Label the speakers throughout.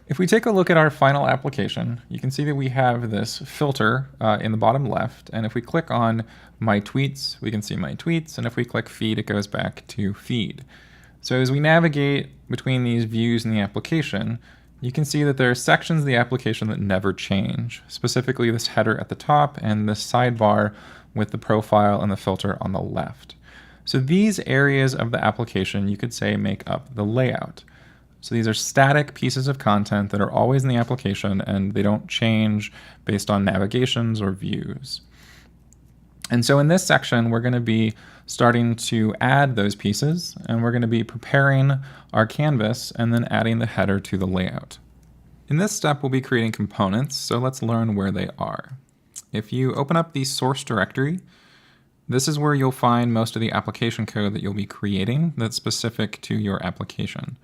Speaker 1: If we take a look at our final application, you can see that we have this filter in the bottom left. And if we click on My Tweets, we can see My Tweets. And if we click Feed, it goes back to Feed. So as we navigate between these views in the application, you can see that there are sections of the application that never change, specifically this header at the top and this sidebar with the profile and the filter on the left. So these areas of the application, you could say, make up the layout. So these are static pieces of content that are always in the application, and they don't change based on navigations or views. And so in this section, we're going to be starting to add those pieces, and we're going to be preparing our canvas and then adding the header to the layout. In this step, we'll be creating components, so let's learn where they are. If you open up the source directory, this is where you'll find most of the application code that you'll be creating that's specific to your application.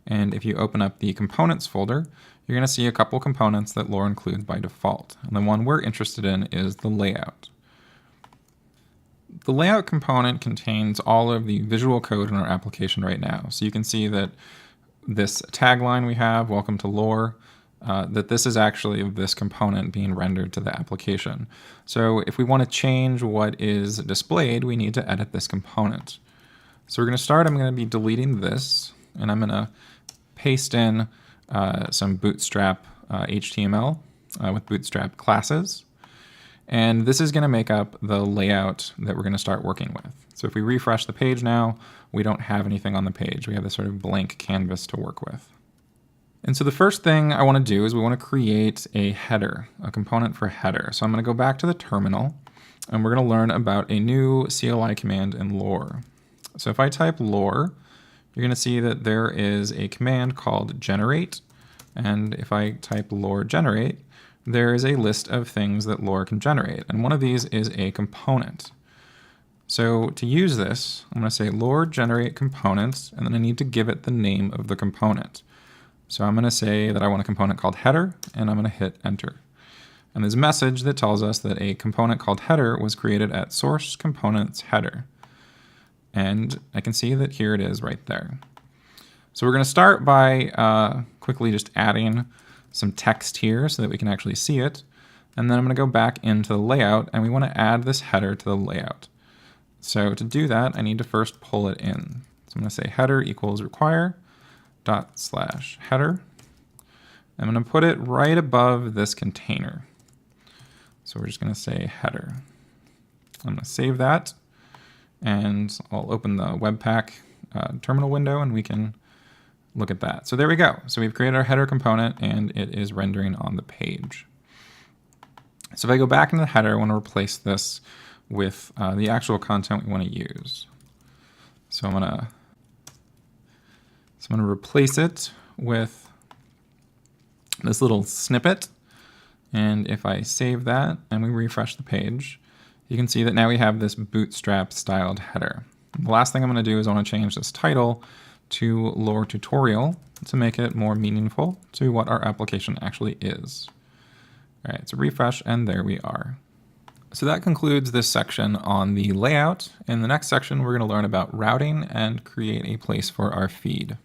Speaker 1: And if you open up the components folder, you're going to see a couple components that Lore includes by default. And the one we're interested in is the layout. The layout component contains all of the visual code in our application right now. So you can see that this tagline we have, Welcome to Lore, that this is actually this component being rendered to the application. So if we want to change what is displayed, we need to edit this component. So we're going to start, I'm going to be deleting this, and I'm going to paste in some Bootstrap HTML with Bootstrap classes. And this is going to make up the layout that we're going to start working with. So if we refresh the page now, we don't have anything on the page. We have this sort of blank canvas to work with. And so the first thing I want to do is we want to create a header, a component for header. So I'm going to go back to the terminal, and we're going to learn about a new CLI command in Lore. So if I type Lore, you're going to see that there is a command called generate. And if I type Lore generate, there is a list of things that Lore can generate. And one of these is a component. So to use this, I'm going to say Lore generate components, and then I need to give it the name of the component. So I'm going to say that I want a component called header, and I'm going to hit enter. And there's a message that tells us that a component called header was created at source components header. And I can see that here it is right there. So we're going to start by quickly just adding some text here so that we can actually see it. And then I'm going to go back into the layout, and we want to add this header to the layout. So to do that, I need to first pull it in. So I'm going to say header equals require dot slash header. I'm going to put it right above this container. So we're just going to say header. I'm going to save that, and I'll open the Webpack terminal window, and we can look at that. So there we go. So we've created our header component, and it is rendering on the page. So if I go back into the header, I want to replace this with the actual content we want to use. So I'm going to replace it with this little snippet. And if I save that and we refresh the page, you can see that now we have this Bootstrap styled header. The last thing I'm going to do is I want to change this title to Lore Tutorial to make it more meaningful to what our application actually is. All right, so refresh, and there we are. So that concludes this section on the layout. In the next section, we're going to learn about routing and create a place for our feed.